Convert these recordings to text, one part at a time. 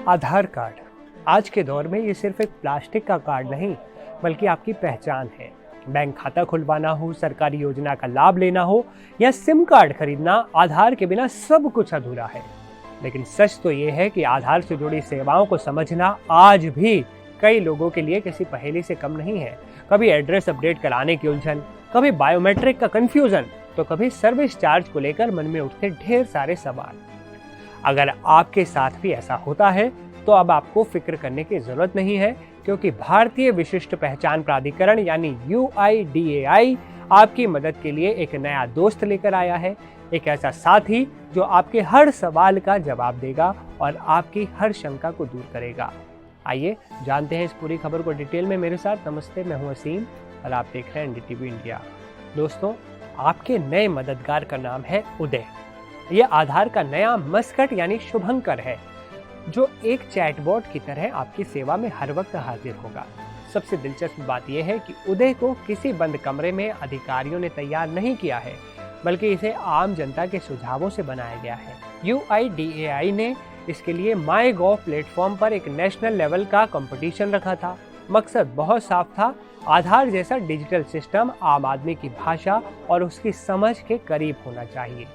आधार card आज के दौर में ये सिर्फ एक प्लास्टिक का कार्ड नहीं बल्कि आपकी पहचान है। बैंक खाता खुलवाना हो, सरकारी योजना का लाभ लेना हो या सिम कार्ड खरीदना, आधार के बिना सब कुछ अधूरा है। लेकिन सच तो ये है कि आधार से जुड़ी सेवाओं को समझना आज भी कई लोगों के लिए किसी पहेली से कम नहीं है। कभी एड्रेस अपडेट कराने की उलझन, कभी बायोमेट्रिक का कंफ्यूजन, तो कभी सर्विस चार्ज को लेकर मन में उठते ढेर सारे सवाल। अगर आपके साथ भी ऐसा होता है तो अब आपको फिक्र करने की जरूरत नहीं है, क्योंकि भारतीय विशिष्ट पहचान प्राधिकरण यानी UIDAI आपकी मदद के लिए एक नया दोस्त लेकर आया है। एक ऐसा साथी जो आपके हर सवाल का जवाब देगा और आपकी हर शंका को दूर करेगा। आइए जानते हैं इस पूरी खबर को डिटेल में मेरे साथ। नमस्ते, मैं हूं असीम और आप देख रहे हैं NDTV इंडिया। दोस्तों, आपके नए मददगार का नाम है उदय। यह आधार का नया मस्कट यानी शुभंकर है, जो एक चैटबॉट की तरह आपकी सेवा में हर वक्त हाजिर होगा। सबसे दिलचस्प बात यह है कि उदय को किसी बंद कमरे में अधिकारियों ने तैयार नहीं किया है, बल्कि इसे आम जनता के सुझावों से बनाया गया है। UIDAI ने इसके लिए MyGov प्लेटफॉर्म पर एक नेशनल लेवल का कंपटीशन रखा था। मकसद बहुत साफ था, आधार जैसा डिजिटल सिस्टम आम आदमी की भाषा और उसकी समझ के करीब होना चाहिए।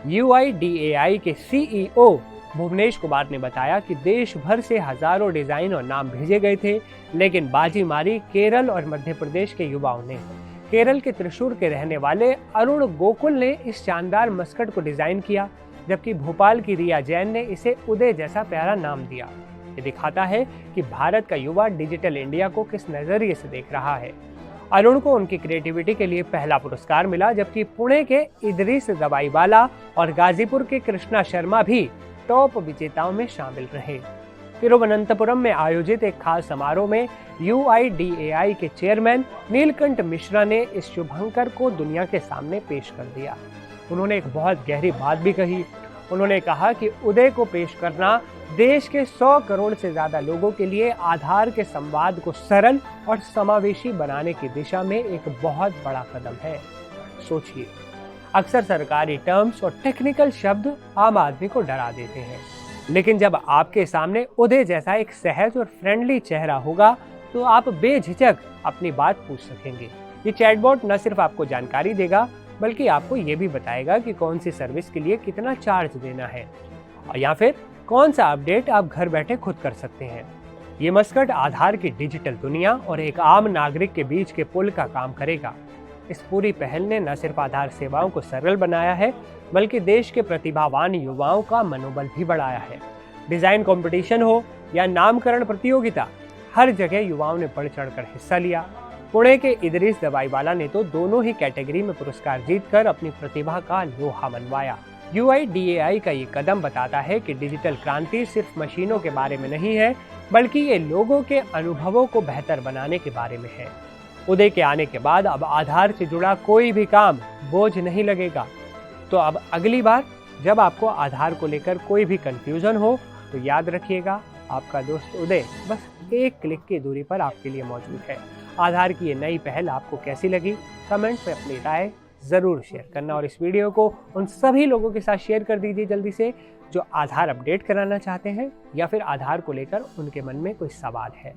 UIDAI के CEO भुवनेश कुमार ने बताया कि देश भर से हजारों डिजाइन और नाम भेजे गए थे, लेकिन बाजी मारी केरल और मध्य प्रदेश के युवाओं ने। केरल के त्रिशूर के रहने वाले अरुण गोकुल ने इस शानदार मस्कट को डिजाइन किया, जबकि भोपाल की रिया जैन ने इसे उदय जैसा प्यारा नाम दिया। ये दिखाता है कि भारत का युवा डिजिटल इंडिया को किस नजरिए से देख रहा है। अरुण को उनकी क्रिएटिविटी के लिए पहला पुरस्कार मिला, जबकि पुणे के इदरीस दवाईवाला और गाजीपुर के कृष्णा शर्मा भी टॉप विजेताओं में शामिल रहे। तिरुवनंतपुरम में आयोजित एक खास समारोह में UIDAI के चेयरमैन नीलकंठ मिश्रा ने इस शुभंकर को दुनिया के सामने पेश कर दिया। उन्होंने एक बहुत गहरी बात भी कही। उन्होंने कहा कि उदय को पेश करना देश के 100 करोड़ से ज्यादा लोगों के लिए आधार के संवाद को सरल और समावेशी बनाने की दिशा में एक बहुत बड़ा कदम है। सोचिए, अक्सर सरकारी टर्म्स और टेक्निकल शब्द आम आदमी को डरा देते हैं, लेकिन जब आपके सामने उदय जैसा एक सहज और फ्रेंडली चेहरा होगा तो आप बेझिझक अपनी बात पूछ सकेंगे। ये चैटबॉट न सिर्फ आपको जानकारी देगा, बल्कि आपको ये भी बताएगा कि कौन सी सर्विस के लिए कितना चार्ज देना है या फिर कौन सा अपडेट आप घर बैठे खुद कर सकते हैं। ये मस्कट आधार की डिजिटल दुनिया और एक आम नागरिक के बीच के पुल का काम करेगा। इस पूरी पहल ने न सिर्फ आधार सेवाओं को सरल बनाया है, बल्कि देश के प्रतिभावान युवाओं का मनोबल भी बढ़ाया है। डिजाइन कंपटीशन हो या नामकरण प्रतियोगिता, हर जगह युवाओं ने बढ़ चढ़कर हिस्सा लिया। पुणे के इदरीस दवाईवाला ने तो दोनों ही कैटेगरी में पुरस्कार जीतकर अपनी प्रतिभा का लोहा मनवाया। UIDAI का ये कदम बताता है कि डिजिटल क्रांति सिर्फ मशीनों के बारे में नहीं है, बल्कि ये लोगों के अनुभवों को बेहतर बनाने के बारे में है। उदय के आने के बाद अब आधार से जुड़ा कोई भी काम बोझ नहीं लगेगा। तो अब अगली बार जब आपको आधार को लेकर कोई भी कंफ्यूजन हो तो याद रखिएगा, आपका दोस्त उदय बस एक क्लिक की दूरी पर आपके लिए मौजूद है। आधार की ये नई पहल आपको कैसी लगी? कमेंट में अपनी राय जरूर शेयर करना और इस वीडियो को उन सभी लोगों के साथ शेयर कर दीजिए जल्दी से, जो आधार अपडेट कराना चाहते हैं या फिर आधार को लेकर उनके मन में कोई सवाल है।